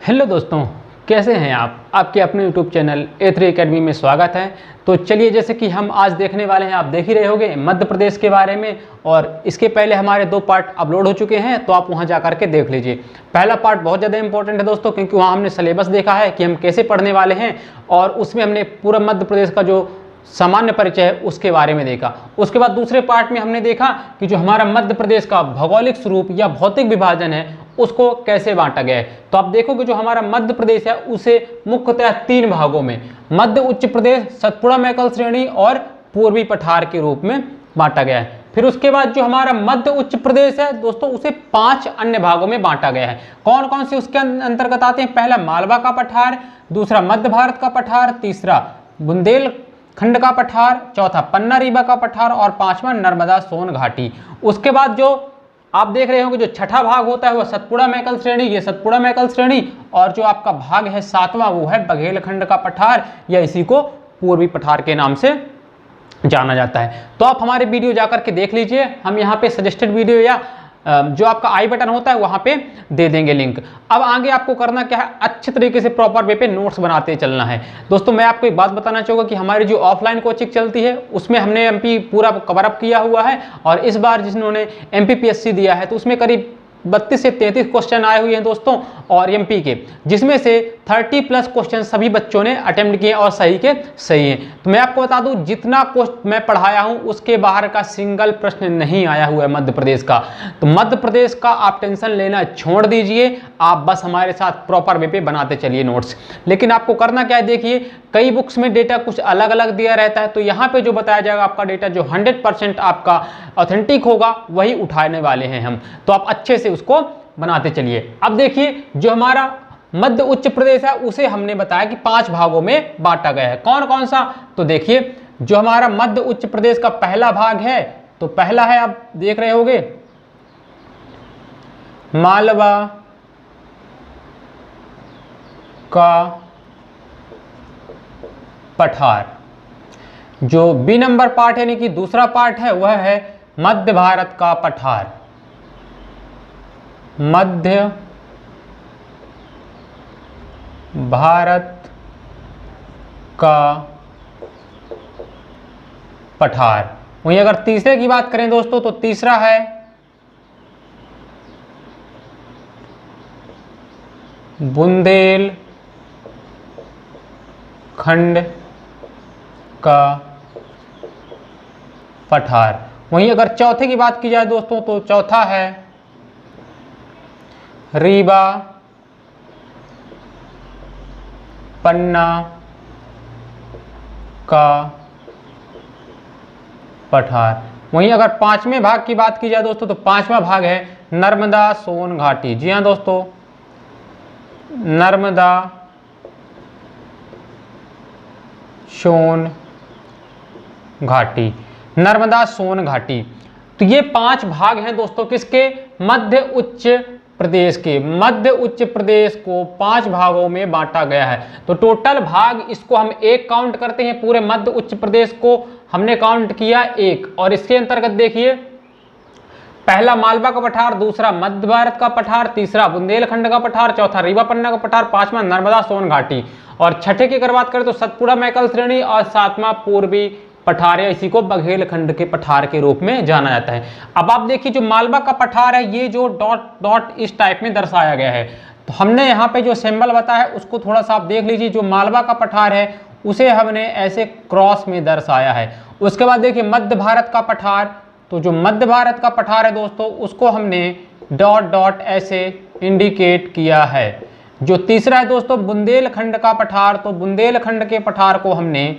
Hello दोस्तों, कैसे हैं आप। आपके अपने यूट्यूब चैनल A3 एकेडमी में स्वागत है। तो चलिए, जैसे कि हम आज देखने वाले हैं, आप देख ही रहे होंगे मध्य प्रदेश के बारे में। और इसके पहले हमारे 2 पार्ट अपलोड हो चुके हैं, तो आप वहां जा करके देख लीजिए। पहला पार्ट बहुत ज़्यादा इंपॉर्टेंट है दोस्तों, क्योंकि वहाँ हमने सिलेबस देखा है कि हम कैसे पढ़ने वाले हैं, और उसमें हमने पूरा मध्य प्रदेश का जो सामान्य परिचय है उसके बारे में देखा। उसके बाद दूसरे पार्ट में हमने देखा कि जो हमारा मध्य प्रदेश का भौगोलिक स्वरूप या भौतिक विभाजन है उसको कैसे बांटा गया है। तो आप देखोगे जो हमारा मध्य प्रदेश है उसे मुख्यतः 3 भागों में, मध्य उच्च प्रदेश, सतपुड़ा मैकल श्रेणी और पूर्वी पठार के रूप में बांटा गया है। फिर उसके बाद जो हमारा मध्य उच्च प्रदेश है दोस्तों, उसे 5 अन्य भागों में बांटा गया है। कौन कौन से उसके अंतर्गत आते हैं? पहला मालवा का पठार, दूसरा मध्य भारत का पठार, तीसरा बुंदेल खंड का पठार, चौथा पन्ना रीवा का पठार और 5वां नर्मदा सोन घाटी। उसके बाद जो आप देख रहे होंगे जो छठा भाग होता है वह सतपुड़ा मैकल श्रेणी, ये सतपुड़ा मैकल श्रेणी, और जो आपका भाग है 7वां वो है बघेलखंड का पठार, या इसी को पूर्वी पठार के नाम से जाना जाता है। तो आप हमारे वीडियो जाकर के देख लीजिए, हम यहाँ पे सजेस्टेड वीडियो या जो आपका आई बटन होता है वहाँ पे दे देंगे लिंक। अब आगे आपको करना क्या है, अच्छे तरीके से प्रॉपर वे पे नोट्स बनाते चलना है। दोस्तों मैं आपको एक बात बताना चाहूँगा कि हमारी जो ऑफलाइन कोचिंग चलती है उसमें हमने एमपी पूरा कवर अप किया हुआ है, और इस बार जिन्होंने एमपीपीएससी दिया है तो उसमें करीब 32 से 33 क्वेश्चन आए हुए हैं दोस्तों, और एमपी के, जिसमें से 30+ क्वेश्चन सभी बच्चों ने अटेम्प्ट किए और सही के सही हैं। तो मैं आपको बता दूं, जितना क्वेश्चन मैं पढ़ाया हूं उसके बाहर का सिंगल प्रश्न नहीं आया हुआ है मध्य प्रदेश का। तो मध्य प्रदेश का आप टेंशन लेना छोड़ दीजिए, आप बस हमारे साथ प्रॉपर वे पे बनाते चलिए नोट्स। लेकिन आपको करना क्या है, देखिए कई बुक्स में डेटा कुछ अलग अलग दिया रहता है, तो यहाँ पे जो बताया जाएगा आपका डेटा जो 100% आपका ऑथेंटिक होगा वही उठाने वाले हैं हम। तो आप अच्छे से उसको बनाते चलिए। अब देखिए जो हमारा मध्य उच्च प्रदेश है उसे हमने बताया कि 5 भागों में बांटा गया है। कौन कौन सा? तो देखिए जो हमारा मध्य उच्च प्रदेश का पहला भाग है, तो पहला है, आप देख रहे होंगे, मालवा का पठार। जो बी नंबर पार्ट यानी कि दूसरा पार्ट है वह है मध्य भारत का पठार, मध्य भारत का पठार। वहीं अगर तीसरे की बात करें दोस्तों, तो तीसरा है बुंदेल खंड का पठार। वहीं अगर चौथे की बात की जाए दोस्तों, तो चौथा है रीवा पन्ना का पठार। वहीं अगर 5वें भाग की बात की जाए दोस्तों, तो 5वां भाग है नर्मदा सोन घाटी। जी हाँ दोस्तों, नर्मदा सोन घाटी, नर्मदा सोन घाटी। तो ये 5 भाग हैं दोस्तों किसके? मध्य उच्च प्रदेश के। मध्य उच्च प्रदेश को 5 भागों में बांटा गया है। तो टोटल भाग इसको हम 1 काउंट करते हैं, पूरे मध्य उच्च प्रदेश को हमने काउंट किया 1। और इसके अंतर्गत देखिए पहला मालवा का पठार, दूसरा मध्य भारत का पठार, तीसरा बुंदेलखंड का पठार, चौथा रीवा पन्ना का पठार, 5वां नर्मदा सोन घाटी, और छठे की अगर बात करें तो सतपुड़ा मैकल श्रेणी, और 7वां पूर्वी पठार, या इसी को बघेलखंड के पठार के रूप में जाना जाता है। अब आप देखिए जो मालवा का पठार है ये जो डॉट डॉट इस टाइप में दर्शाया गया है, तो हमने यहाँ पे जो सिंबल बताया है उसको थोड़ा सा आप देख लीजिए। जो मालवा का पठार है उसे हमने ऐसे क्रॉस में दर्शाया है। उसके बाद देखिए मध्य भारत का पठार, तो जो मध्य भारत का पठार है दोस्तों उसको हमने डॉट डॉट ऐसे इंडिकेट किया है। जो तीसरा है दोस्तों बुंदेलखंड का पठार, तो बुंदेलखंड के पठार को हमने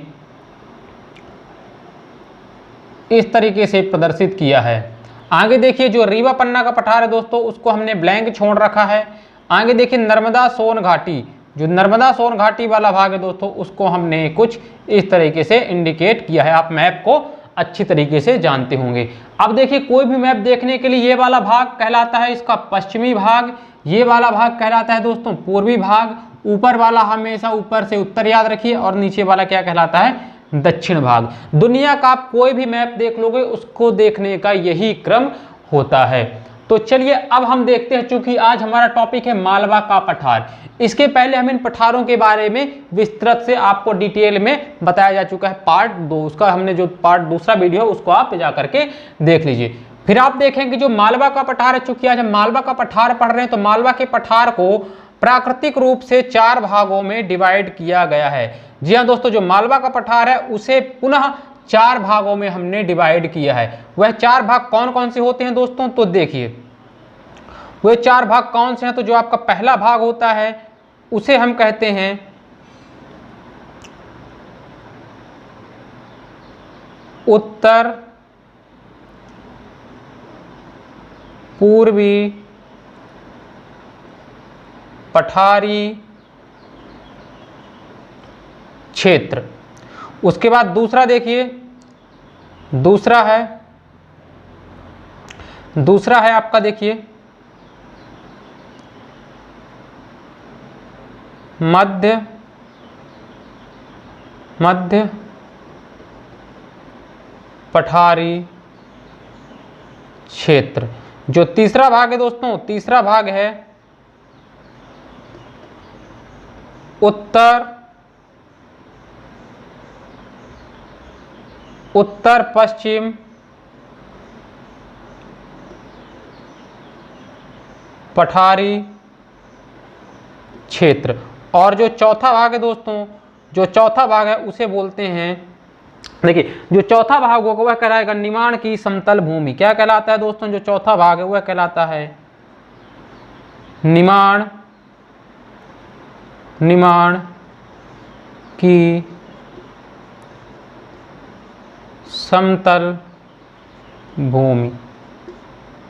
इस तरीके से प्रदर्शित किया है। आगे देखिए जो रीवा पन्ना का पठार है दोस्तों उसको हमने ब्लैंक छोड़ रखा है। आगे देखिए नर्मदा सोन घाटी, जो नर्मदा सोन घाटी वाला भाग है दोस्तों उसको हमने कुछ इस तरीके से इंडिकेट किया है। आप मैप को अच्छी तरीके से जानते होंगे। अब देखिए कोई भी मैप देखने के लिए ये वाला भाग कहलाता है इसका पश्चिमी भाग, ये वाला भाग कहलाता है दोस्तों पूर्वी भाग, ऊपर वाला हमेशा ऊपर से उत्तर याद रखिए, और नीचे वाला क्या कहलाता है? दक्षिण भाग। दुनिया का आप कोई भी मैप देख लोगे उसको देखने का यही क्रम होता है। तो चलिए अब हम देखते हैं, चूंकि आज हमारा टॉपिक है मालवा का पठार। इसके पहले हम इन पठारों के बारे में विस्तृत से आपको डिटेल में बताया जा चुका है, पार्ट 2 उसका हमने जो पार्ट दूसरा वीडियो उसको आप जा करके देख लीजिए। फिर आप देखें कि जो मालवा का पठार है, चूंकि आज हम मालवा का पठार पढ़ रहे हैं, तो मालवा के पठार को प्राकृतिक रूप से 4 भागों में डिवाइड किया गया है। जी हाँ दोस्तों, जो मालवा का पठार है उसे पुनः 4 भागों में हमने डिवाइड किया है। वह 4 भाग कौन कौन से होते हैं दोस्तों, तो देखिए वह 4 भाग कौन से हैं। तो जो आपका पहला भाग होता है उसे हम कहते हैं उत्तर पूर्वी पठारी क्षेत्र। उसके बाद दूसरा देखिए, दूसरा है आपका देखिए मध्य पठारी क्षेत्र। जो तीसरा भाग है दोस्तों, तीसरा भाग है उत्तर पश्चिम पठारी क्षेत्र। और जो चौथा भाग है दोस्तों, जो चौथा भाग है उसे बोलते हैं, देखिए जो चौथा भाग होगा वह कहलाएगा निमाण की समतल भूमि। क्या कहलाता है दोस्तों, जो चौथा भाग है वह कहलाता है निमाण की समतल भूमि।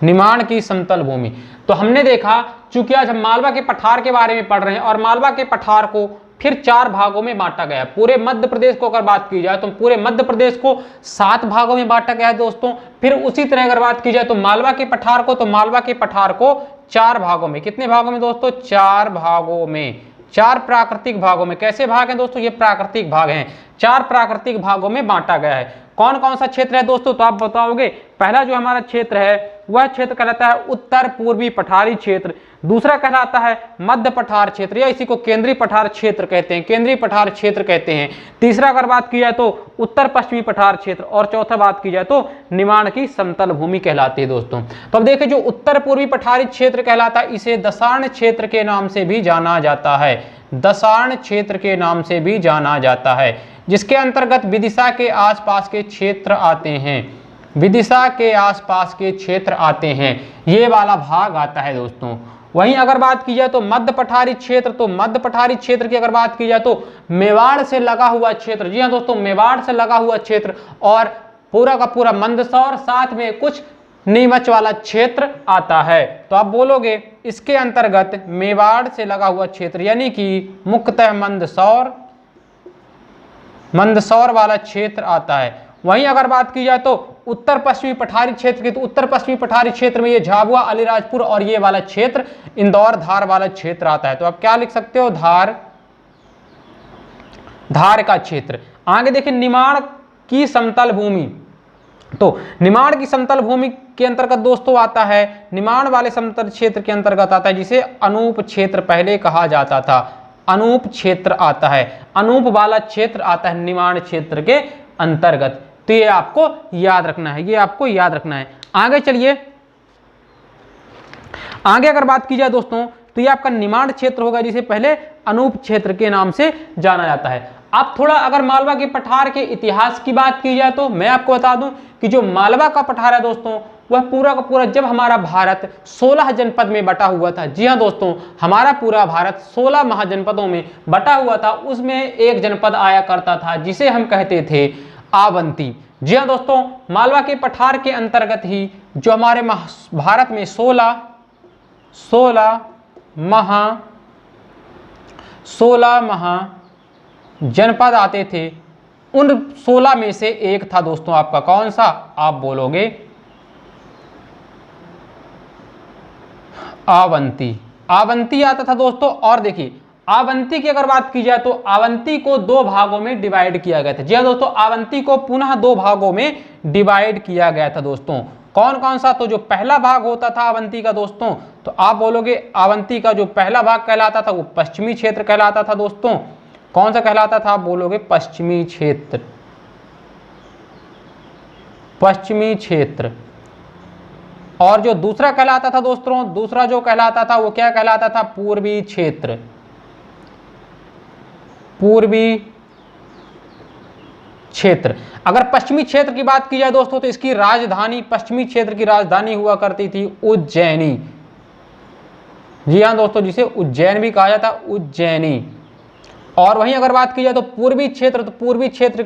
निमाण की समतल भूमि। तो हमने देखा, चूंकि आज हम मालवा के पठार के बारे में पढ़ रहे हैं और मालवा के पठार को फिर 4 भागों में बांटा गया। पूरे मध्य प्रदेश को अगर बात की जाए तो पूरे मध्य प्रदेश को 7 भागों में बांटा गया है दोस्तों। फिर उसी तरह अगर बात की जाए तो मालवा के पठार को, तो मालवा के पठार को 4 भागों में, कितने भागों में दोस्तों, 4 भागों में, 4 प्राकृतिक भागों में। कैसे भाग हैं दोस्तों, ये प्राकृतिक भाग हैं। 4 प्राकृतिक भागों में बांटा गया है। कौन कौन सा क्षेत्र है दोस्तों, तो आप बताओगे। पहला जो हमारा क्षेत्र है वह क्षेत्र कहलाता है उत्तर पूर्वी पठारी क्षेत्र। दूसरा कहलाता है मध्य पठार क्षेत्र, या इसी को केंद्रीय पठार क्षेत्र कहते हैं, केंद्रीय पठार क्षेत्र कहते हैं। तीसरा अगर बात की जाए तो उत्तर पश्चिमी पठार क्षेत्र, और चौथा बात की जाए तो निमाण की समतल भूमि कहलाती है दोस्तों। तो अब देखिए, जो उत्तर पूर्वी पठारी क्षेत्र कहलाता है इसे दसार्ण क्षेत्र के नाम से भी जाना जाता है। दसार्ण क्षेत्र के नाम से भी जाना जाता है, जिसके अंतर्गत विदिशा के आसपास के क्षेत्र आते हैं। विदिशा के आसपास के क्षेत्र आते हैं, ये वाला भाग आता है दोस्तों। वहीं अगर बात की जाए तो मध्य पठारी क्षेत्र, तो मध्य पठारी क्षेत्र की अगर बात की जाए तो मेवाड़ से लगा हुआ क्षेत्र। जी हाँ दोस्तों, मेवाड़ से लगा हुआ क्षेत्र और पूरा का पूरा मंदसौर, साथ में कुछ नीमच वाला क्षेत्र आता है। तो आप बोलोगे इसके अंतर्गत मेवाड़ से लगा हुआ क्षेत्र, यानी कि मुख्यतः मंदसौर वाला क्षेत्र आता है। वहीं अगर बात की जाए तो उत्तर पश्चिमी पठारी क्षेत्र की, तो उत्तर पश्चिमी पठारी क्षेत्र में ये झाबुआ, अलीराजपुर और ये वाला क्षेत्र इंदौर, धार वाला क्षेत्र आता है। तो आप क्या लिख सकते हो, धार का क्षेत्र। आगे देखिए निमाण की समतल भूमि। तो निमाण की समतल भूमि के अंतर्गत दोस्तों आता है, निमाण वाले समतल क्षेत्र के अंतर्गत आता है जिसे अनूप क्षेत्र पहले कहा जाता था। अनूप क्षेत्र आता है, अनूप वाला क्षेत्र आता है निमाण क्षेत्र के अंतर्गत। तो ये आपको याद रखना है, ये आपको याद रखना है। आगे चलिए, आगे अगर बात की जाए दोस्तों तो ये आपका निमाण क्षेत्र होगा, जिसे पहले अनूप क्षेत्र के नाम से जाना जाता है। अब थोड़ा अगर मालवा के पठार के इतिहास की बात की जाए तो मैं आपको बता दूं कि जो मालवा का पठार है दोस्तों, वह पूरा का पूरा, जब हमारा भारत 16 जनपद में बटा हुआ था। जी हाँ दोस्तों, हमारा पूरा भारत 16 महाजनपदों में बटा हुआ था। उसमें एक जनपद आया करता था जिसे हम कहते थे आवंती। जी हाँ दोस्तों, मालवा के पठार के अंतर्गत ही जो हमारे भारत में 16 जनपद आते थे, उन 16 में से एक था दोस्तों आपका कौन सा, आप बोलोगे आवंती। आवंती आता था दोस्तों। और देखिए आवंती की अगर बात की जाए तो आवंती को 2 भागों में डिवाइड किया गया था। जी हाँ दोस्तों, आवंती को पुनः 2 भागों में डिवाइड किया गया था दोस्तों। कौन कौन सा? तो जो पहला भाग होता था अवंती का दोस्तों, तो आप बोलोगे अवंती का जो पहला भाग कहलाता था वो पश्चिमी क्षेत्र कहलाता था दोस्तों। कौन सा कहलाता था? आप बोलोगे पश्चिमी क्षेत्र, पश्चिमी क्षेत्र। और जो दूसरा कहलाता था दोस्तों, दूसरा जो कहलाता था वो क्या कहलाता था? पूर्वी क्षेत्र, पूर्वी क्षेत्र। अगर पश्चिमी क्षेत्र की बात की जाए दोस्तों, तो इसकी राजधानी, पश्चिमी क्षेत्र की राजधानी हुआ करती थी उज्जैनी। जी हाँ दोस्तों, जिसे उज्जैन भी कहा जाता, उज्जैनी। और वहीं अगर बात की जाए तो पूर्वी क्षेत्र, तो पूर्वी क्षेत्र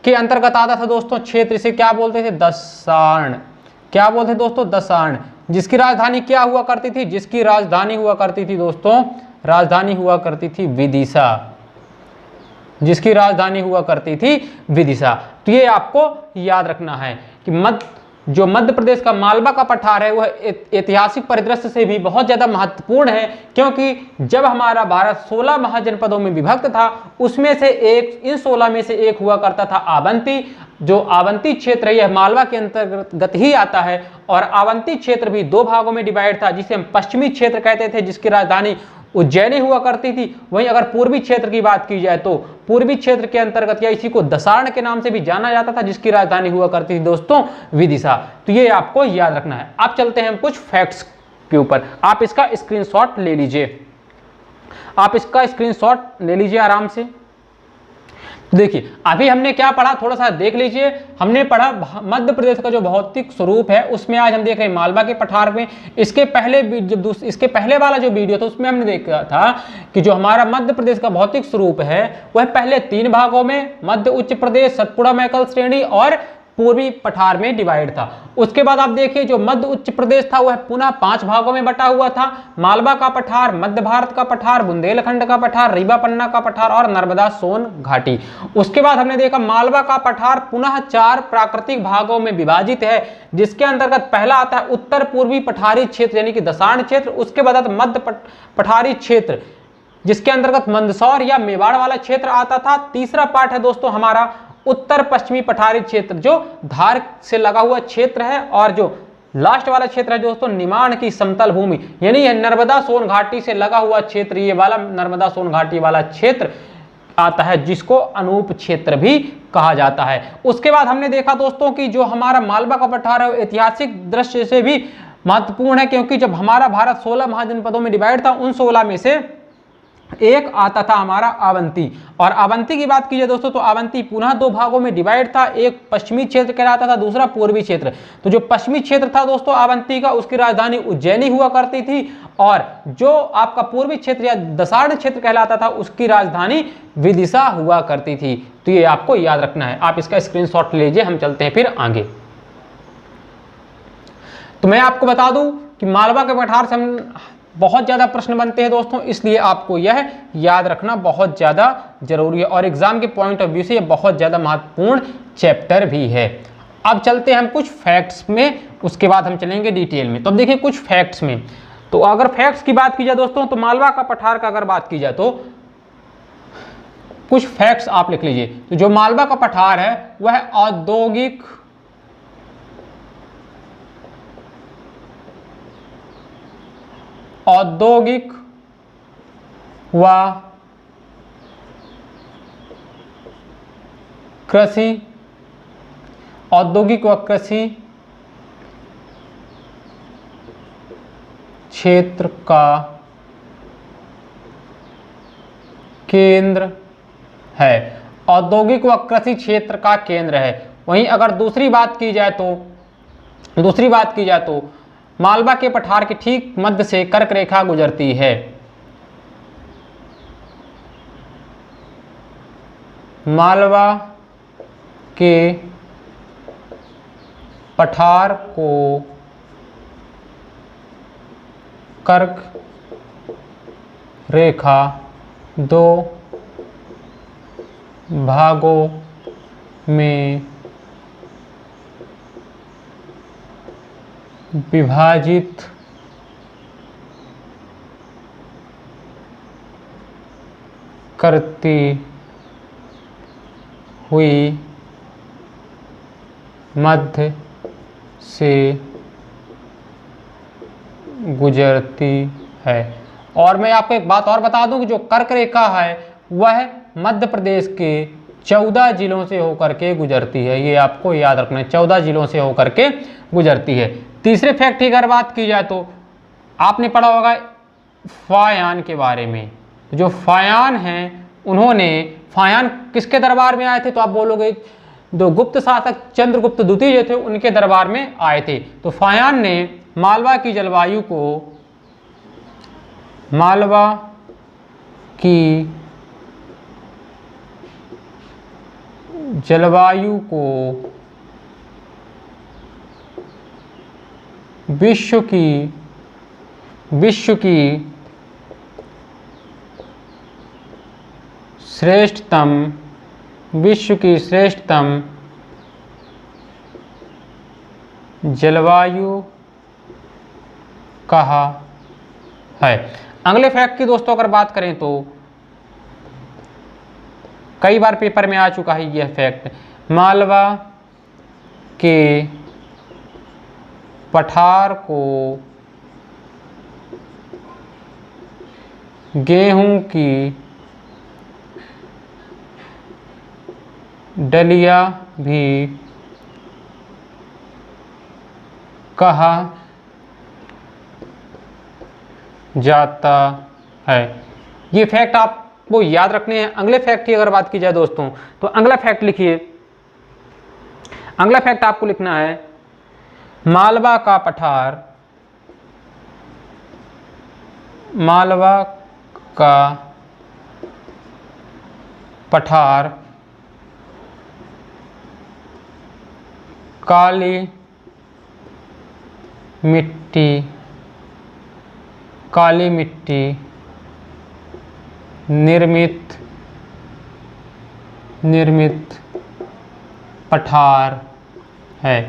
के अंतर्गत आता था दोस्तों क्षेत्र, इसे क्या बोलते थे? दसार्ण। क्या बोलते थे दोस्तों? दसार्ण। जिसकी राजधानी क्या हुआ करती थी? जिसकी राजधानी हुआ करती थी दोस्तों, राजधानी हुआ करती थी विदिशा, जिसकी राजधानी हुआ करती थी विदिशा। तो ये आपको याद रखना है कि जो मध्य प्रदेश का मालवा का पठार है वह ऐतिहासिक परिदृश्य से भी बहुत ज़्यादा महत्वपूर्ण है, क्योंकि जब हमारा भारत 16 महाजनपदों में विभक्त था, उसमें से एक, इन 16 में से एक हुआ करता था आवंती। जो आवंती क्षेत्र है यह मालवा के अंतर्गत ही आता है, और आवंती क्षेत्र भी दो भागों में डिवाइड था, जिसे हम पश्चिमी क्षेत्र कहते थे, जिसकी राजधानी उज्जैनी हुआ करती थी। वहीं अगर पूर्वी क्षेत्र की बात की जाए तो पूर्वी क्षेत्र के अंतर्गत या इसी को दसार्ण के नाम से भी जाना जाता था, जिसकी राजधानी हुआ करती थी दोस्तों विदिशा। तो ये आपको याद रखना है। अब चलते हैं कुछ फैक्ट्स के ऊपर। आप इसका स्क्रीनशॉट ले लीजिए, आप इसका स्क्रीनशॉट ले लीजिए आराम से। देखिए अभी हमने क्या पढ़ा, थोड़ा सा देख लीजिए। हमने पढ़ा मध्य प्रदेश का जो भौतिक स्वरूप है, उसमें आज हम देख रहे हैं मालवा के पठार में। इसके पहले वाला जो वीडियो था उसमें हमने देखा था कि जो हमारा मध्य प्रदेश का भौतिक स्वरूप है वह पहले 3 भागों में, मध्य उच्च प्रदेश, सतपुड़ा मैकल श्रेणी और पूर्वी पठार में डिवाइड था। उसके बाद आप देखिए जो मध्य उच्च प्रदेश था वह पुनः 5 भागों में बटा हुआ था। मालवा का पठार, मध्य भारत का पठार, बुंदेलखंड का पठार, रीवा पन्ना का पठार और नर्मदा सोन घाटी। उसके बाद हमने देखा मालवा का पठार पुनः 4 प्राकृतिक भागों में विभाजित है, जिसके अंतर्गत पहला आता है उत्तर पूर्वी पठारी क्षेत्र यानी कि दसार्ण क्षेत्र। उसके बाद मध्य पठारी क्षेत्र, जिसके अंतर्गत मंदसौर या मेवाड़ वाला क्षेत्र आता था। तीसरा पार्ट है दोस्तों हमारा उत्तर पश्चिमी पठारी क्षेत्र, जो धार से लगा हुआ क्षेत्र है। और जो लास्ट वाला क्षेत्र है दोस्तों निमाड़ की समतल भूमि, यानी यह नर्मदा सोन घाटी से लगा हुआ क्षेत्र, ये वाला नर्मदा सोन घाटी वाला क्षेत्र आता है, जिसको अनूप क्षेत्र भी कहा जाता है। उसके बाद हमने देखा दोस्तों कि जो हमारा मालवा का पठार है ऐतिहासिक दृष्टि से भी महत्वपूर्ण है, क्योंकि जब हमारा भारत 16 महाजनपदों में डिवाइड था, उन 16 में से एक आता था हमारा आवंती। और आवंती की बात कीजिए दोस्तों तो आवंती पुनः 2 भागों में डिवाइड था, एक पश्चिमी क्षेत्र कहलाता था, दूसरा पूर्वी क्षेत्र। तो जो पश्चिमी क्षेत्र था दोस्तों आवंती का, उसकी राजधानी उज्जैनी हुआ करती थी, और जो आपका पूर्वी क्षेत्र या दसार्ण क्षेत्र कहलाता था उसकी राजधानी विदिशा हुआ करती थी। तो ये आपको याद रखना है। आप इसका स्क्रीनशॉट लीजिए, हम चलते हैं फिर आगे। तो मैं आपको बता दूं कि मालवा के पठार से हम बहुत ज़्यादा प्रश्न बनते हैं दोस्तों, इसलिए आपको यह याद रखना बहुत ज़्यादा जरूरी है, और एग्जाम के पॉइंट ऑफ व्यू से यह बहुत ज़्यादा महत्वपूर्ण चैप्टर भी है। अब चलते हैं हम कुछ फैक्ट्स में, उसके बाद हम चलेंगे डिटेल में। तो अब देखिए कुछ फैक्ट्स में, तो अगर फैक्ट्स की बात की जाए दोस्तों तो मालवा का पठार का अगर बात की जाए तो कुछ फैक्ट्स आप लिख लीजिए। तो जो मालवा का पठार है वह औद्योगिक व कृषि, औद्योगिक व कृषि क्षेत्र का केंद्र है, औद्योगिक व कृषि क्षेत्र का केंद्र है। वहीं अगर दूसरी बात की जाए तो मालवा के पठार के ठीक मध्य से कर्क रेखा गुजरती है। मालवा के पठार को कर्क रेखा 2 भागों में विभाजित करती हुई मध्य से गुजरती है। और मैं आपको एक बात और बता दूं कि जो कर्क रेखा है वह मध्य प्रदेश के 14 जिलों से होकर के गुजरती है। ये आपको याद रखना है, 14 जिलों से होकर के गुजरती है। तीसरे फैक्ट की अगर बात की जाए तो आपने पढ़ा होगा फायान के बारे में। जो फायान हैं उन्होंने, फायान किसके दरबार में आए थे? तो आप बोलोगे जो गुप्त शासक चंद्रगुप्त द्वितीय जो थे उनके दरबार में आए थे। तो फायान ने मालवा की जलवायु को, मालवा की जलवायु को विश्व की श्रेष्ठतम जलवायु कहा है। अगले फैक्ट की दोस्तों अगर बात करें तो कई बार पेपर में आ चुका है यह फैक्ट। मालवा के पठार को गेहूं की डलिया भी कहा जाता है। ये फैक्ट आपको याद रखने हैं। अगले फैक्ट की अगर बात की जाए दोस्तों तो अगला फैक्ट लिखिए। अगला फैक्ट आपको लिखना है मालवा का पठार, मालवा का पठार काली मिट्टी निर्मित पठार है।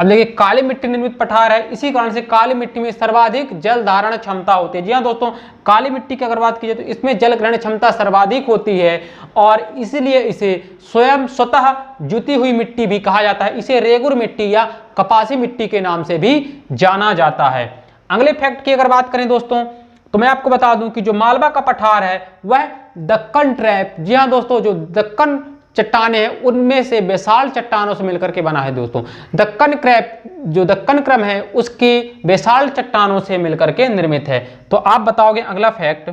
अब देखिए काली मिट्टी निर्मित पठार है, इसी कारण से काली मिट्टी में सर्वाधिक जल धारण क्षमता होती है। जी हाँ दोस्तों, काली मिट्टी की अगर बात की जाए तो इसमें जल ग्रहण क्षमता सर्वाधिक होती है और इसलिए इसे स्वतः जुती हुई मिट्टी भी कहा जाता है। इसे रेगुर मिट्टी या कपासी मिट्टी के नाम से भी जाना जाता है। अगले फैक्ट की अगर बात करें दोस्तों तो मैं आपको बता दूं कि जो मालवा का पठार है वह दक्कन ट्रैप, जी हाँ दोस्तों, जो दक्कन चट्टाने हैं उनमें से बेसाल्ट चट्टानों से मिलकर के बना है दोस्तों। दक्कन क्रैप, जो दक्कन क्रम है उसकी बेसाल्ट चट्टानों से मिलकर के निर्मित है। तो आप बताओगे अगला फैक्ट,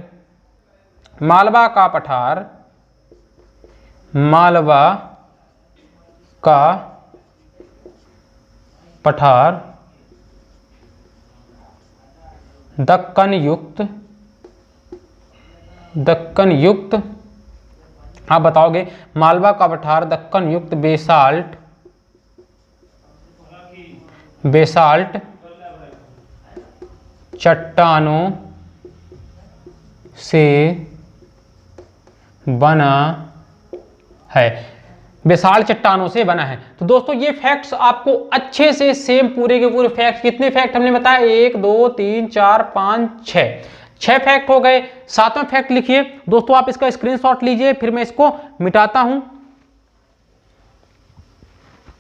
मालवा का पठार, मालवा का पठार दक्कन युक्त, आप बताओगे मालवा का पठार दक्कन युक्त बेसाल्ट चट्टानों से बना है, बेसाल्ट चट्टानों से बना है। तो दोस्तों ये फैक्ट्स आपको अच्छे से सेम पूरे के पूरे फैक्ट्स, कितने फैक्ट हमने बताया, 1 2 3 4 5 6 फैक्ट हो गए। 7वां फैक्ट लिखिए दोस्तों, आप इसका स्क्रीनशॉट लीजिए, फिर मैं इसको मिटाता हूं।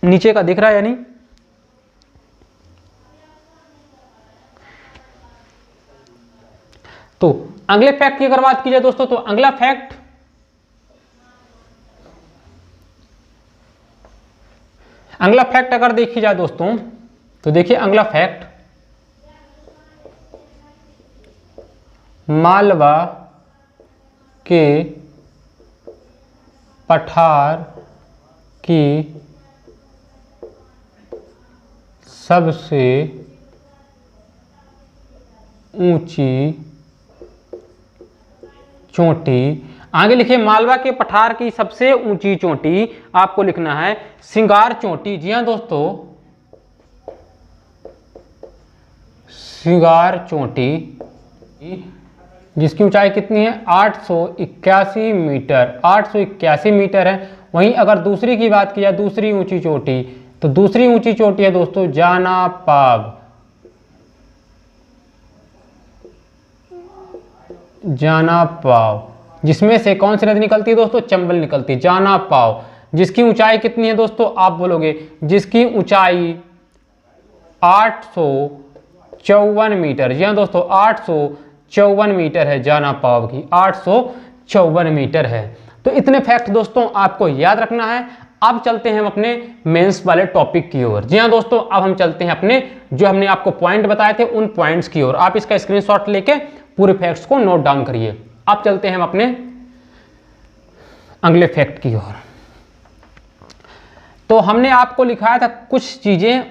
नीचे का दिख रहा है या नहीं? तो अगले फैक्ट की अगर बात की जाए दोस्तों तो अगला फैक्ट, अगर देखी जाए दोस्तों तो देखिए अगला फैक्ट, मालवा के पठार की सबसे ऊंची चोटी, आगे लिखिए मालवा के पठार की सबसे ऊंची चोटी आपको लिखना है सिंगार चोटी। जी हाँ दोस्तों, सिंगार चोटी, जिसकी ऊंचाई कितनी है 881 मीटर, 881 मीटर है। वहीं अगर दूसरी की बात की जाए, दूसरी ऊंची चोटी, तो दूसरी ऊंची चोटी है दोस्तों जाना पाव, जाना पाव, जिसमें से कौन सी नदी निकलती है दोस्तों, चंबल निकलती है, जाना पाव, जिसकी ऊंचाई कितनी है दोस्तों, आप बोलोगे जिसकी ऊंचाई 854 मीटर। जी हाँ दोस्तों, 854 मीटर है जाना पाव की, 854 मीटर है। तो इतने फैक्ट दोस्तों आपको याद रखना है। अब चलते हैं हम अपने मेंस वाले टॉपिक की ओर। जी हाँ दोस्तों, अब हम चलते हैं अपने जो हमने आपको पॉइंट बताए थे उन पॉइंट्स की ओर। आप इसका स्क्रीनशॉट लेके पूरे फैक्ट्स को नोट डाउन करिए। अब चलते हैं हम अपने अगले फैक्ट की ओर। तो हमने आपको लिखाया था कुछ चीजें,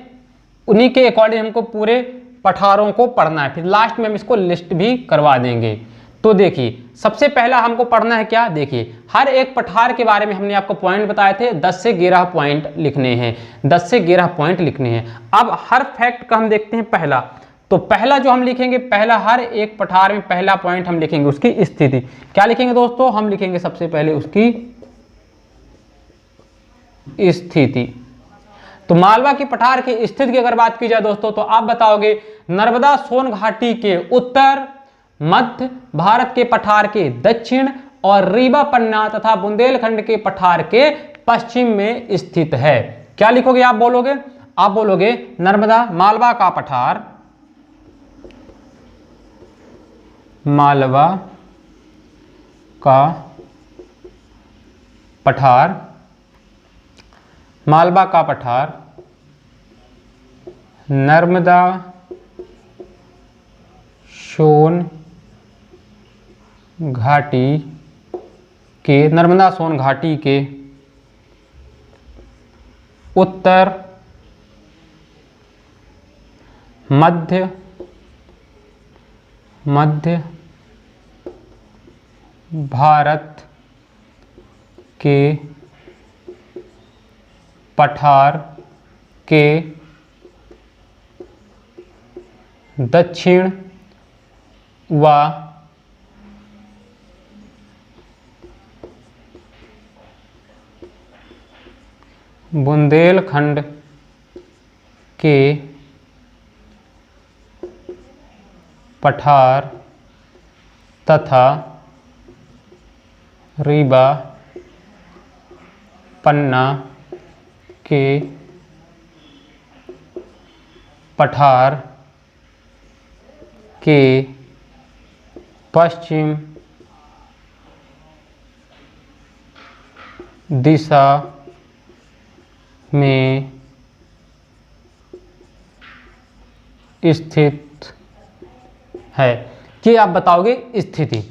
उन्हीं के अकॉर्डिंग हमको पूरे पठारों को पढ़ना है, फिर लास्ट में हम इसको लिस्ट भी करवा देंगे। तो देखिए, सबसे पहला हमको पढ़ना है क्या, देखिए हर एक पठार के बारे में हमने आपको पॉइंट बताए थे, 10 से 11 पॉइंट लिखने हैं, 10 से 11 पॉइंट लिखने हैं। अब हर फैक्ट का हम देखते हैं पहला। तो पहला जो हम लिखेंगे, पहला हर एक पठार में पहला पॉइंट हम लिखेंगे उसकी स्थिति। क्या लिखेंगे दोस्तों, हम लिखेंगे सबसे पहले उसकी स्थिति। तो मालवा की पठार की स्थिति की अगर बात की जाए दोस्तों, तो आप बताओगे नर्मदा सोन घाटी के उत्तर, मध्य भारत के पठार के दक्षिण और रीवा पन्ना तथा बुंदेलखंड के पठार के पश्चिम में स्थित है। क्या लिखोगे आप बोलोगे, आप बोलोगे नर्मदा मालवा का पठार, मालवा का पठार, मालवा का पठार नर्मदा सोन घाटी के, नर्मदा सोन घाटी के उत्तर, मध्य भारत के पठार के दक्षिण व बुंदेलखंड के पठार तथा रीवा पन्ना के पठार के पश्चिम दिशा में स्थित है। कि आप बताओगे स्थिति।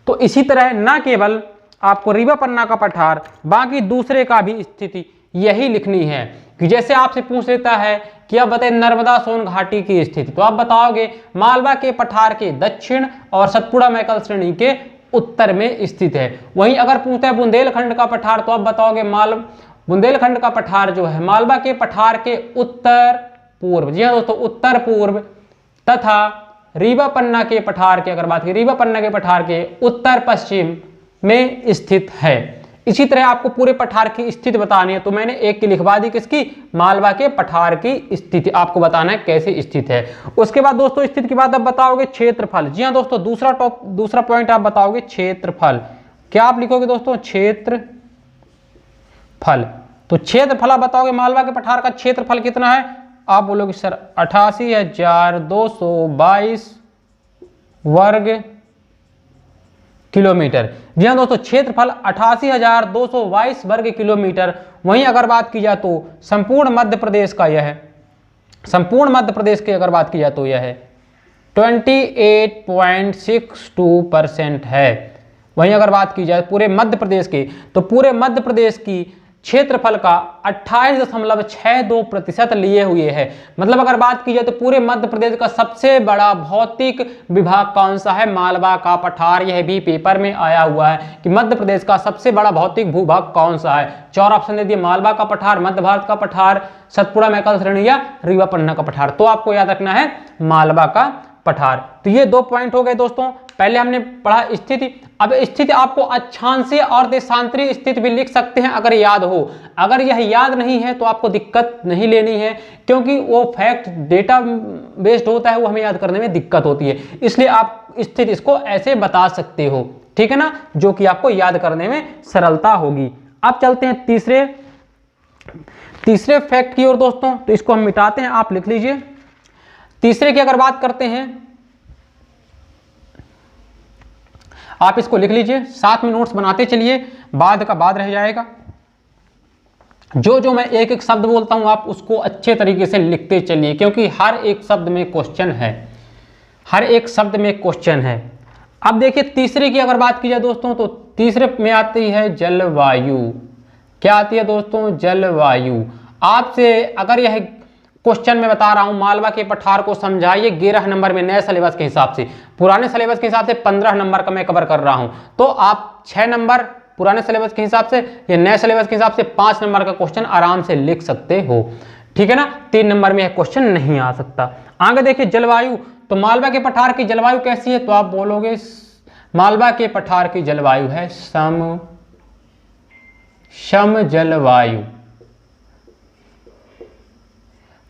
तो इसी तरह न केवल आपको रीवा पन्ना का पठार, बाकी दूसरे का भी स्थिति यही लिखनी है। कि जैसे आपसे पूछ लेता है कि आप बताइए नर्मदा सोन घाटी की स्थिति, तो आप बताओगे मालवा के पठार के दक्षिण और सतपुड़ा मैकल श्रेणी के उत्तर में स्थित है। वहीं अगर पूछता है बुंदेलखंड का पठार, तो आप बताओगे बुंदेलखंड का पठार जो है मालवा के पठार के उत्तर पूर्व, जी हाँ दोस्तों, उत्तर पूर्व तथा रीवा पन्ना के पठार के, अगर बात की रीवा पन्ना के पठार के उत्तर पश्चिम में स्थित है। इसी तरह आपको पूरे पठार की स्थिति बतानी है, तो मैंने एक की लिखवा दी, किसकी, मालवा के पठार की स्थिति आपको बताना है कैसे स्थित है। उसके बाद दोस्तों स्थिति के बाद अब बताओगे क्षेत्रफल। जी हाँ दोस्तों, दूसरा पॉइंट आप बताओगे क्षेत्रफल। क्या आप लिखोगे दोस्तों, क्षेत्रफल। तो क्षेत्रफल आप बताओगे मालवा के पठार का क्षेत्रफल कितना है, आप बोलोगे सर 88,222 वर्ग किलोमीटर। जी हाँ दोस्तों, क्षेत्रफल 88,222 वर्ग किलोमीटर। वहीं अगर बात की जाए तो संपूर्ण मध्य प्रदेश का यह है, संपूर्ण मध्य प्रदेश की अगर बात की जाए तो यह है 28.62% है। वहीं अगर बात की जाए पूरे मध्य प्रदेश की, तो पूरे मध्य प्रदेश की क्षेत्रफल का 28.62% लिए हुए है। मतलब अगर बात की जाए तो पूरे मध्य प्रदेश का सबसे बड़ा भौतिक विभाग कौन सा है, मालवा का पठार। यह भी पेपर में आया हुआ है कि मध्य प्रदेश का सबसे बड़ा भौतिक भूभाग कौन सा है। 4 ऑप्शन दे दिए, मालवा का पठार, मध्य भारत का पठार, सतपुड़ा मैकल श्रेणी या रीवा पन्ना का पठार। तो आपको याद रखना है मालवा का पठार। तो ये 2 पॉइंट हो गए दोस्तों। पहले हमने पढ़ा स्थिति, अब स्थिति आपको अक्षांशीय और देशांतरीय स्थिति भी लिख सकते हैं अगर याद हो। अगर यह याद नहीं है तो आपको दिक्कत नहीं लेनी है, क्योंकि वो फैक्ट डेटा बेस्ड होता है, वो हमें याद करने में दिक्कत होती है। इसलिए आप स्थिति इसको ऐसे बता सकते हो, ठीक है ना, जो कि आपको याद करने में सरलता होगी। अब चलते हैं तीसरे फैक्ट की ओर दोस्तों। तो इसको हम मिटाते हैं, आप लिख लीजिए तीसरे की अगर बात करते हैं, आप इसको लिख लीजिए, साथ में नोट्स बनाते चलिए, बाद का बाद रह जाएगा। जो मैं एक एक शब्द बोलता हूं आप उसको अच्छे तरीके से लिखते चलिए, क्योंकि हर एक शब्द में क्वेश्चन है, हर एक शब्द में क्वेश्चन है। अब देखिए तीसरे की अगर बात की जाए दोस्तों, तो तीसरे में आती है जलवायु। क्या आती है दोस्तों? जलवायु। आपसे अगर यह क्वेश्चन में बता रहा हूं, मालवा के पठार को समझाइए 11 नंबर में नए सिलेबस के हिसाब से, पुराने सिलेबस के हिसाब से 15 नंबर का मैं कवर कर रहा हूं, तो आप 6 नंबर पुराने सिलेबस के हिसाब से या नए सिलेबस के हिसाब से 5 नंबर का क्वेश्चन आराम से लिख सकते हो, ठीक है ना। 3 नंबर में यह क्वेश्चन नहीं आ सकता। आगे देखिए जलवायु, तो मालवा के पठार की जलवायु कैसी है? तो आप बोलोगे मालवा के पठार की जलवायु है सम जलवायु।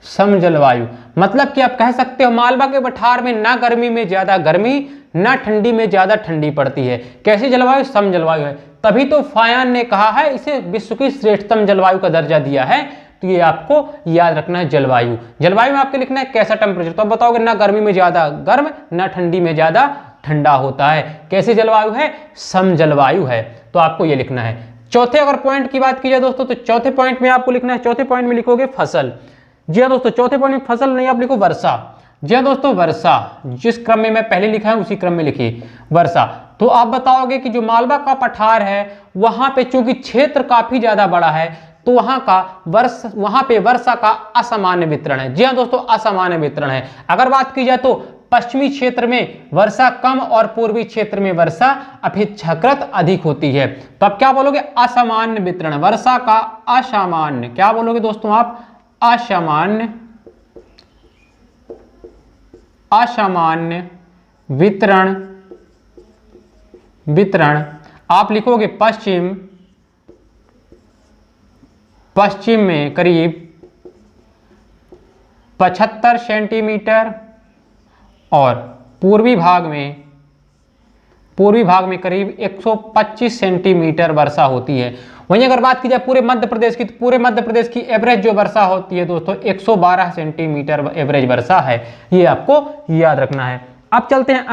सम जलवायु मतलब कि आप कह सकते हो मालवा के पठार में ना गर्मी में ज्यादा गर्मी, ना ठंडी में ज्यादा ठंडी पड़ती है। कैसी जलवायु? सम जलवायु है। तभी तो फायान ने कहा है इसे विश्व की श्रेष्ठतम जलवायु का दर्जा दिया है। तो ये आपको याद रखना है जलवायु। जलवायु में आपको लिखना है कैसा टेम्परेचर, तो आप बताओगे ना गर्मी में ज्यादा गर्म, ना ठंडी में ज्यादा ठंडा होता है। कैसी जलवायु है? सम जलवायु है। तो आपको ये लिखना है। चौथे अगर पॉइंट की बात की जाए दोस्तों, तो चौथे पॉइंट में आपको लिखना है, चौथे पॉइंट में लिखोगे फसल। जी हाँ दोस्तों, चौथे पॉइंट में फसल नहीं, आप लिखो वर्षा। जी हाँ दोस्तों, वर्षा। जिस क्रम में मैं पहले लिखा है उसी क्रम में लिखिए वर्षा। तो आप बताओगे कि जो मालवा का पठार है वहां पे चूंकि क्षेत्र काफी ज्यादा बड़ा है, तो वहां पे वर्षा का असामान्य वितरण है। जी हाँ दोस्तों, असामान्य वितरण है। अगर बात की जाए तो पश्चिमी क्षेत्र में वर्षा कम और पूर्वी क्षेत्र में वर्षा अपेक्षाकृत अधिक होती है। तो आप क्या बोलोगे? असामान्य वितरण, वर्षा का असामान्य। क्या बोलोगे दोस्तों आप? असामान्य वितरण। आप लिखोगे पश्चिम में करीब 75 सेंटीमीटर और पूर्वी भाग में करीब 125 सेंटीमीटर वर्षा होती है। वहीं अगर बात की जाए पूरे मध्य प्रदेश की, तो पूरे मध्य प्रदेश की एवरेज जो वर्षा होती है दोस्तों 112 सेंटीमीटर एवरेज वर्षा है। ये आपको याद रखना है। अब चलते हैं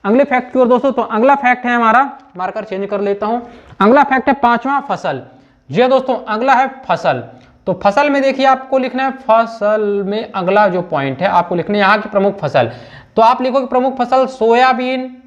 अगले फैक्ट की ओर दोस्तों। तो अगला फैक्ट है हमारा, मार्कर चेंज कर लेता हूं। अगला फैक्ट है 5वां, फसल। जी दोस्तों, अगला है फसल। तो फसल में देखिए आपको लिखना है, फसल में अगला जो पॉइंट है आपको लिखना है यहाँ की प्रमुख फसल। तो आप लिखोगे प्रमुख फसल सोयाबीन,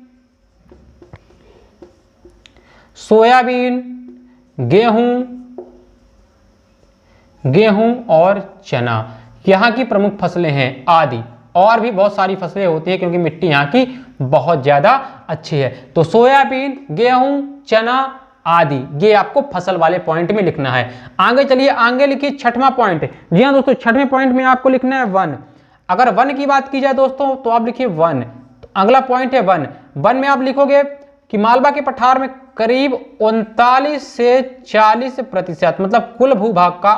गेहूं और चना, यहाँ की प्रमुख फसलें हैं आदि। और भी बहुत सारी फसलें होती है क्योंकि मिट्टी यहाँ की बहुत ज्यादा अच्छी है। तो सोयाबीन, गेहूं, चना आदि, ये आपको फसल वाले पॉइंट में लिखना है। आगे चलिए, आगे लिखिए 6वां पॉइंट। जी हाँ दोस्तों, 6वें पॉइंट में आपको लिखना है वन। अगर वन की बात की जाए दोस्तों तो आप लिखिए वन। तो अगला पॉइंट है वन। वन में आप लिखोगे कि मालवा के पठार में करीब 39 से 40%, मतलब कुल भूभाग का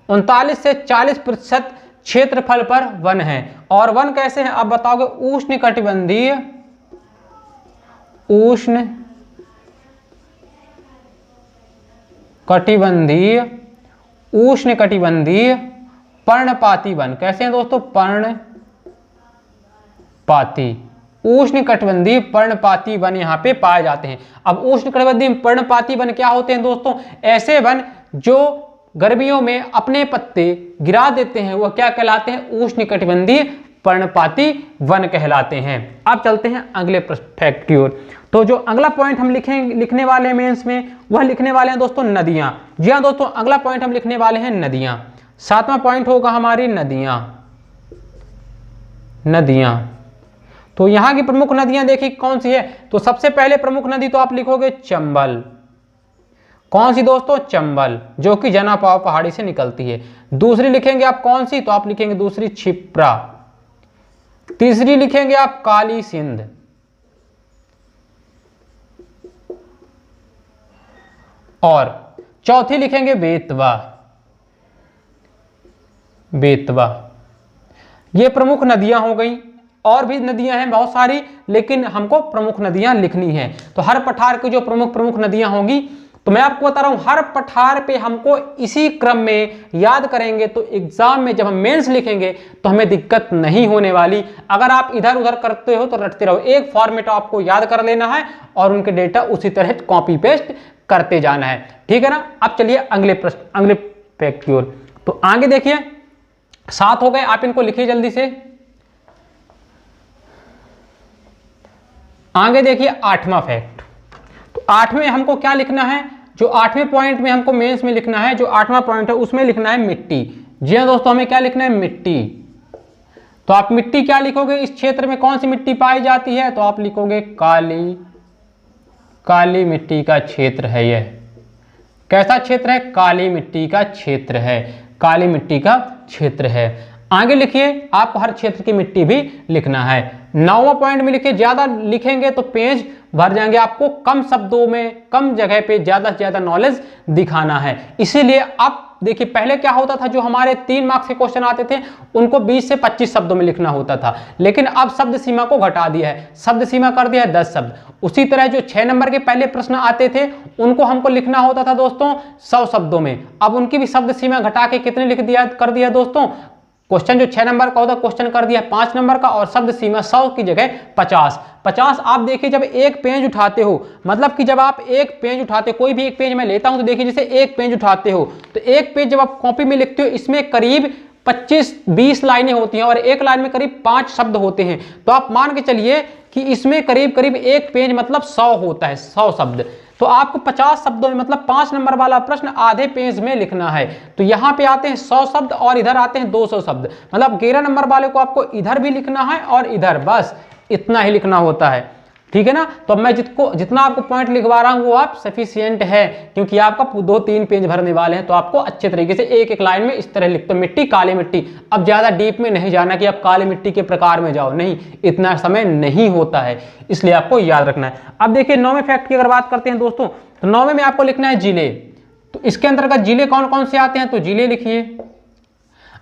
39 से 40% क्षेत्रफल पर वन है। और वन कैसे हैं आप बताओगे? उष्णकटिबंधीय पर्णपाती वन। कैसे हैं दोस्तों? उष्णकटिबंधीय पर्णपाती वन यहाँ पे पाए जाते हैं। अब उष्णकटिबंधीय पर्णपाती वन क्या होते हैं दोस्तों? ऐसे वन जो गर्मियों में अपने पत्ते गिरा देते हैं, वह क्या कहलाते हैं? उष्णकटिबंधीय पर्णपाती वन कहलाते हैं। अब चलते हैं अगले फैक्ट की ओर। तो जो अगला पॉइंट हम लिखने वाले हैं मेंस में, वह लिखने वाले हैं दोस्तों नदियां। जी हाँ दोस्तों, अगला पॉइंट हम लिखने वाले हैं नदियां। 7वां पॉइंट होगा हमारी नदियां। तो यहाँ की प्रमुख नदियां देखिए कौन सी है। तो सबसे पहले प्रमुख नदी तो आप लिखोगे चंबल। कौन सी दोस्तों? चंबल, जो कि जनापाव पहाड़ी से निकलती है। दूसरी लिखेंगे आप कौन सी? तो आप लिखेंगे दूसरी क्षिप्रा। तीसरी लिखेंगे आप काली सिंध। और चौथी लिखेंगे बेतवा। ये प्रमुख नदियां हो गई। और भी नदियां हैं बहुत सारी, लेकिन हमको प्रमुख नदियां लिखनी है। तो हर पठार की जो प्रमुख नदियां होंगी तो मैं आपको बता रहा हूं हर पठार पे हमको इसी क्रम में याद करेंगे तो एग्जाम में जब हम मेंस लिखेंगे तो हमें दिक्कत नहीं होने वाली। अगर आप इधर उधर करते हो तो रटते रहो, एक फॉर्मेट आपको याद कर लेना है और उनके डेटा उसी तरह कॉपी पेस्ट करते जाना है, ठीक है ना। अब चलिए अगले प्रश्न, अगले फैक्ट की ओर। तो आगे देखिए 7 हो गए, आप इनको लिखिए जल्दी से। आगे देखिए 8वां फैक्ट। तो 8वें हमको क्या लिखना है, जो 8वें पॉइंट में हमको मेंस में लिखना है, जो 8वां पॉइंट है उसमें लिखना है मिट्टी। जी हाँ दोस्तों, हमें क्या लिखना है, मिट्टी। तो आप मिट्टी क्या लिखोगे, इस क्षेत्र में कौन सी मिट्टी पाई जाती है, तो आप लिखोगे काली, काली मिट्टी का क्षेत्र है यह। कैसा क्षेत्र है, काली मिट्टी का क्षेत्र है, काली मिट्टी का क्षेत्र है। आगे लिखिए, आपको हर क्षेत्र की मिट्टी भी लिखना है। 9वां पॉइंट में लिखिए, ज्यादा लिखेंगे तो पेज भर जाएंगे, आपको कम शब्दों में कम जगह पे ज्यादा से ज्यादा नॉलेज दिखाना है। इसीलिए आप देखिए पहले क्या होता था, जो हमारे 3 मार्क्स के क्वेश्चन आते थे उनको 20 से 25 शब्दों में लिखना होता था, लेकिन अब शब्द सीमा को घटा दिया है, शब्द सीमा कर दिया है 10 शब्द। उसी तरह जो 6 नंबर के पहले प्रश्न आते थे उनको हमको लिखना होता था दोस्तों 100 शब्दों में, अब उनकी भी शब्द सीमा घटा के कितने लिख दिया, कर दिया दोस्तों। क्वेश्चन जो 6 नंबर का होता क्वेश्चन कर दिया 5 नंबर का, और शब्द सीमा 100 की जगह 50। आप देखिए जब एक पेज उठाते हो, मतलब कि जब आप एक पेज उठाते हो, कोई भी एक पेज मैं लेता हूं तो देखिए जैसे एक पेज उठाते हो तो एक पेज जब आप कॉपी में लिखते हो इसमें करीब 25-20 लाइनें होती हैं और एक लाइन में करीब 5 शब्द होते हैं। तो आप मान के चलिए कि इसमें करीब करीब एक पेज मतलब 100 होता है, 100 शब्द। तो आपको 50 शब्दों में मतलब 5 नंबर वाला प्रश्न आधे पेज में लिखना है। तो यहाँ पे आते हैं 100 शब्द और इधर आते हैं 200 शब्द, मतलब 11 नंबर वाले को आपको इधर भी लिखना है और इधर, बस इतना ही लिखना होता है, ठीक है ना। तो अब मैं जितना आपको पॉइंट लिखवा रहा हूं वो आप सफिशिएंट है, क्योंकि आपका 2-3 पेज भरने वाले हैं। तो आपको अच्छे तरीके से एक एक लाइन में इस तरह लिख, तो मिट्टी काली मिट्टी। अब ज्यादा डीप में नहीं जाना कि आप काली मिट्टी के प्रकार में जाओ, नहीं, इतना समय नहीं होता है, इसलिए आपको याद रखना है। अब देखिए 9वें फैक्ट की अगर बात करते हैं दोस्तों, तो 9वें में आपको लिखना है जिले। तो इसके अंतर्गत जिले कौन कौन से आते हैं, तो जिले लिखिए।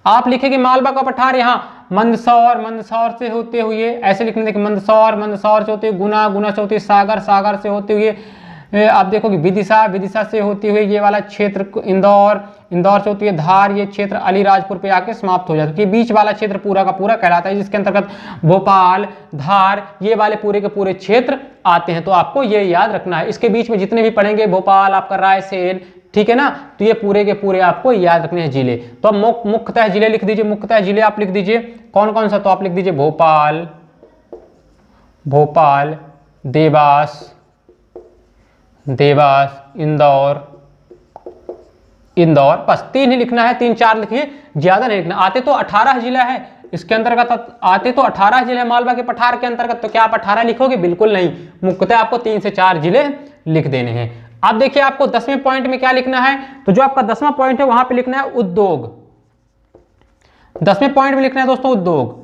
आप लिखेंगे मालवा का पठार यहाँ मंदसौर, मंदसौर से होते हुए, ऐसे लिखने देखिए मंदसौर, मंदसौर से होते हुए गुना, गुना से होते हुए सागर, सागर से होते हुए आप देखोगे विदिशा, विदिशा से होते हुए ये वाला क्षेत्र इंदौर, इंदौर से होती है धार, ये क्षेत्र अलीराजपुर पे आके समाप्त हो जाता है। बीच वाला क्षेत्र पूरा का पूरा कहलाता है, जिसके अंतर्गत भोपाल, धार, ये वाले पूरे के पूरे क्षेत्र आते हैं। तो आपको ये याद रखना है, इसके बीच में जितने भी पढ़ेंगे भोपाल, आपका रायसेन, ठीक है ना, तो ये पूरे के पूरे आपको याद रखने हैं जिले। तो अब मुख्यतः जिले लिख दीजिए, मुख्यतः जिले आप लिख दीजिए कौन कौन सा, तो आप लिख दीजिए भोपाल, भोपाल, देवास, देवास, इंदौर, इंदौर, बस 3 ही लिखना है, 3-4 लिखिए, ज्यादा नहीं लिखना। आते तो 18 जिला है इसके अंतर्गत, आते तो 18 जिले हैं मालवा के पठार के अंतर्गत, तो क्या आप 18 लिखोगे, बिल्कुल नहीं, मुख्यतः आपको 3 से 4 जिले लिख देने हैं। अब देखिए आपको 10वें पॉइंट में क्या लिखना है, तो जो आपका 10वां पॉइंट है वहां पे लिखना है उद्योग। 10वें पॉइंट में लिखना है दोस्तों उद्योग।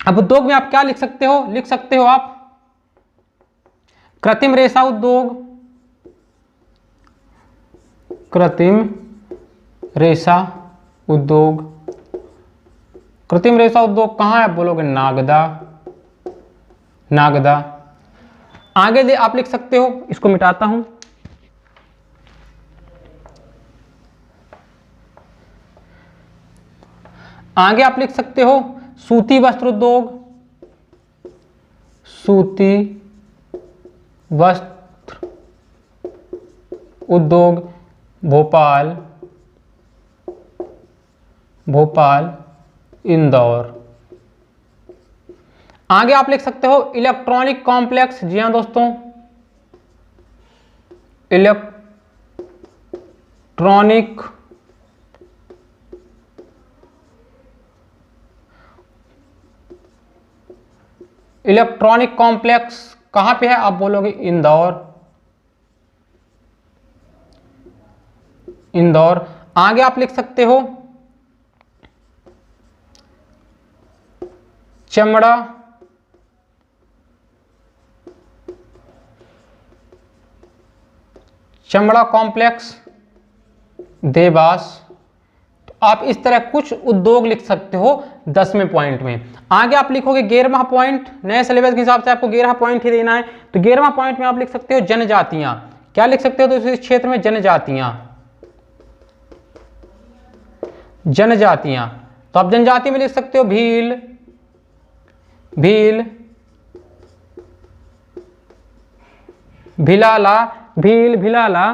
अब उद्योग में आप क्या लिख सकते हो, लिख सकते हो आप कृत्रिम रेशा उद्योग, कृत्रिम रेशा उद्योग। कृत्रिम रेशा उद्योग कहां है, आप बोलोगे नागदा, नागदा। आगे दे आप लिख सकते हो, इसको मिटाता हूं, आगे आप लिख सकते हो सूती वस्त्र उद्योग, सूती वस्त्र उद्योग भोपाल, भोपाल, इंदौर। आगे आप लिख सकते हो इलेक्ट्रॉनिक कॉम्प्लेक्स, जी हां दोस्तों, इलेक्ट्रॉनिक इलेक्ट्रॉनिक कॉम्प्लेक्स कहां पे है, आप बोलोगे इंदौर, इंदौर। आगे आप लिख सकते हो चमड़ा, चमड़ा कॉम्प्लेक्स देवास। तो आप इस तरह कुछ उद्योग लिख सकते हो 10वें पॉइंट में। आगे आप लिखोगे 11वां पॉइंट, नए सिलेबस के हिसाब से आपको 11वां पॉइंट ही देना है, तो 11वां पॉइंट में आप लिख सकते हो जनजातियां। क्या लिख सकते हो तो इस क्षेत्र में जनजातियां, जनजातियां। तो आप जनजाति में लिख सकते हो भील, भील, भिलाला, भील, भिलाला।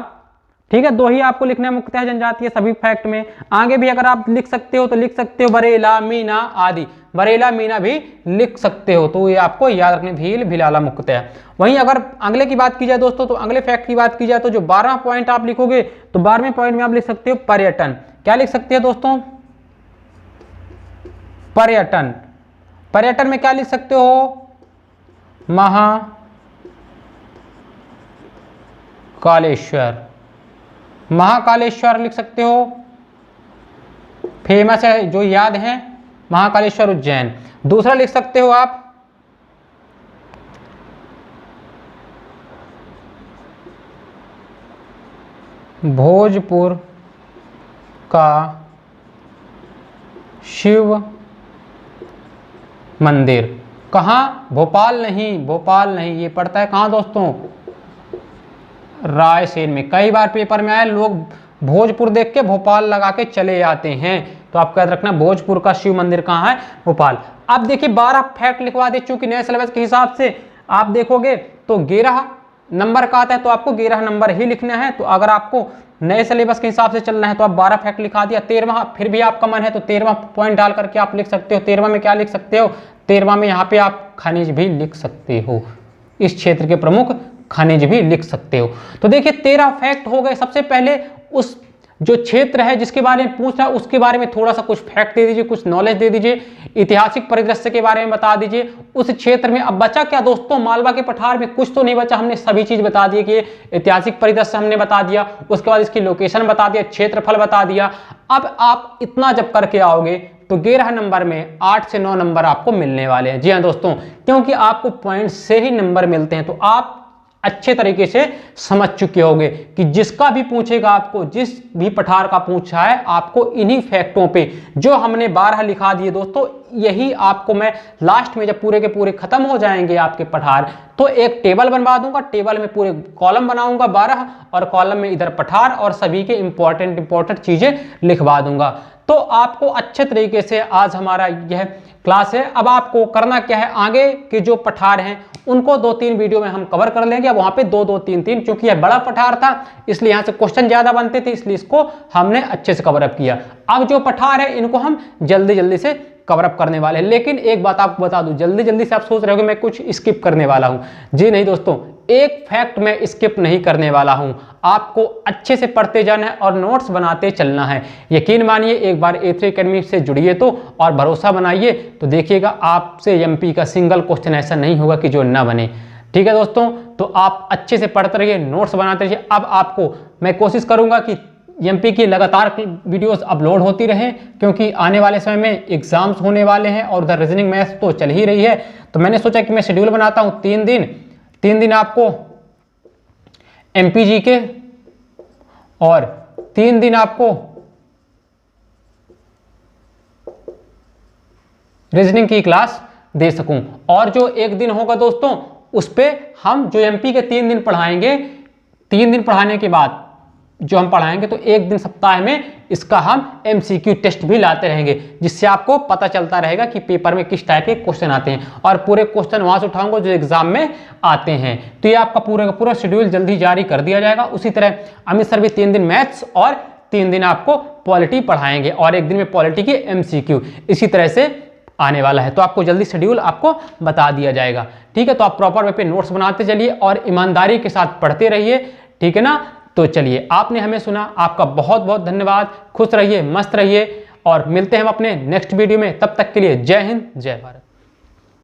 ठीक है, 2 ही आपको लिखना है मुख्यतः जनजातीय सभी फैक्ट में। आगे भी अगर आप लिख सकते हो तो लिख सकते हो बरेला, मीना आदि, बरेला मीना भी लिख सकते हो, तो ये आपको याद रखने, भील, भिलाला मुख्यतः। वहीं अगर अगले की बात की जाए दोस्तों, तो अगले फैक्ट की बात की जाए तो जो 12वां पॉइंट आप लिखोगे तो 12वें पॉइंट में आप लिख सकते हो पर्यटन। क्या लिख सकते हो दोस्तों? पर्यटन। पर्यटन में क्या लिख सकते हो? महाकालेश्वर, महाकालेश्वर लिख सकते हो, फेमस है जो याद है, महाकालेश्वर उज्जैन। दूसरा लिख सकते हो आप भोजपुर का शिव मंदिर। कहाँ? भोपाल नहीं, भोपाल नहीं, ये पड़ता है कहाँ दोस्तों? रायसेन में। कई बार पेपर में आया, लोग भोजपुर देख के भोपाल लगा के चले जाते हैं, तो आपको याद रखना भोजपुर का शिव मंदिर कहाँ है? भोपाल। अब देखिए 12 फैक्ट लिखवा दे, चूंकि नए सिलेबस के हिसाब से आप देखोगे तो 11 नंबर का आता है, तो आपको 11 नंबर ही लिखना है। तो अगर आपको नए सिलेबस के हिसाब से चलना है तो आप 12 फैक्ट लिखा दिया। 13वां फिर भी आपका मन है तो 13वां पॉइंट डाल करके आप लिख सकते हो। 13वां में क्या लिख सकते हो? 13वां में यहाँ पे आप खनिज भी लिख सकते हो, इस क्षेत्र के प्रमुख खनिज भी लिख सकते हो। तो देखिए 13 फैक्ट हो गए। सबसे पहले उस जो क्षेत्र है जिसके बारे में पूछ रहा है उसके बारे में थोड़ा सा कुछ फैक्ट दे दीजिए, कुछ नॉलेज दे दीजिए, ऐतिहासिक परिदृश्य के बारे में बता दीजिए उस क्षेत्र में। अब बचा क्या दोस्तों? मालवा के पठार में कुछ तो नहीं बचा, हमने सभी चीज बता दी कि ऐतिहासिक परिदृश्य हमने बता दिया, उसके बाद इसकी लोकेशन बता दिया, क्षेत्रफल बता दिया। अब आप इतना जब करके आओगे तो 11 नंबर में 8 से 9 नंबर आपको मिलने वाले हैं। जी हाँ दोस्तों, क्योंकि आपको पॉइंट से ही नंबर मिलते हैं, तो आप अच्छे तरीके से समझ चुके होंगे कि जिसका भी पूछेगा आपको, जिस भी पठार का पूछा है आपको इन्हीं फैक्टों पे जो हमने 12 लिखा दिए दोस्तों, यही आपको मैं लास्ट में जब पूरे के पूरे खत्म हो जाएंगे आपके पठार तो एक टेबल बनवा दूंगा। टेबल में पूरे कॉलम बनाऊंगा 12 और कॉलम में इधर पठार और सभी के इंपॉर्टेंट चीजें लिखवा दूंगा। तो आपको अच्छे तरीके से आज हमारा यह क्लास है। अब आपको करना क्या है, आगे के जो पठार हैं उनको 2-3 वीडियो में हम कवर कर लेंगे। अब वहां पे 2-2-3-3, क्योंकि यह बड़ा पठार था इसलिए यहां से क्वेश्चन ज्यादा बनते थे, इसलिए इसको हमने अच्छे से कवर अप किया। अब जो पठार है इनको हम जल्दी से कवर अप करने वाले हैं। लेकिन एक बात आपको बता दूं, जल्दी से आप सोच रहे हो कि मैं कुछ स्किप करने वाला हूं। जी नहीं दोस्तों, एक फैक्ट मैं स्किप नहीं करने वाला हूं। आपको अच्छे से पढ़ते जाना है और नोट्स बनाते चलना है। यकीन मानिए, एक बार A3 एकेडमी से जुड़िए तो और भरोसा बनाइए तो देखिएगा आपसे MP का सिंगल क्वेश्चन ऐसा नहीं होगा कि जो ना बने। ठीक है दोस्तों, तो आप अच्छे से पढ़ते रहिए, नोट्स बनाते रहिए। अब आपको मैं कोशिश करूंगा कि MP की लगातार वीडियोस अपलोड होती रहे, क्योंकि आने वाले समय में एग्जाम्स होने वाले हैं और उधर रीजनिंग मैथ्स तो चल ही रही है। तो मैंने सोचा कि मैं शेड्यूल बनाता हूँ 3 दिन आपको MP GK और 3 दिन आपको रीजनिंग की क्लास दे सकूं। और जो एक दिन होगा दोस्तों उस पे हम जो MP के 3 दिन पढ़ाएंगे, 3 दिन पढ़ाने के बाद जो हम पढ़ाएंगे तो एक दिन सप्ताह में इसका हम MCQ टेस्ट भी लाते रहेंगे, जिससे आपको पता चलता रहेगा कि पेपर में किस टाइप के क्वेश्चन आते हैं। और पूरे क्वेश्चन वहां से उठाऊंगा जो एग्जाम में आते हैं। तो ये आपका पूरा का पूरा शेड्यूल जल्दी जारी कर दिया जाएगा। उसी तरह अमित सर भी 3 दिन मैथ्स और 3 दिन आपको पॉलिटी पढ़ाएंगे और एक दिन में पॉलिटी की MCQ इसी तरह से आने वाला है। तो आपको जल्दी शेड्यूल आपको बता दिया जाएगा। ठीक है, तो आप प्रॉपर वे पे नोट्स बनाते चलिए और ईमानदारी के साथ पढ़ते रहिए। ठीक है ना? तो चलिए, आपने हमें सुना, आपका बहुत बहुत धन्यवाद। खुश रहिए, मस्त रहिए और मिलते हैं हम अपने नेक्स्ट वीडियो में। तब तक के लिए जय हिंद, जय भारत।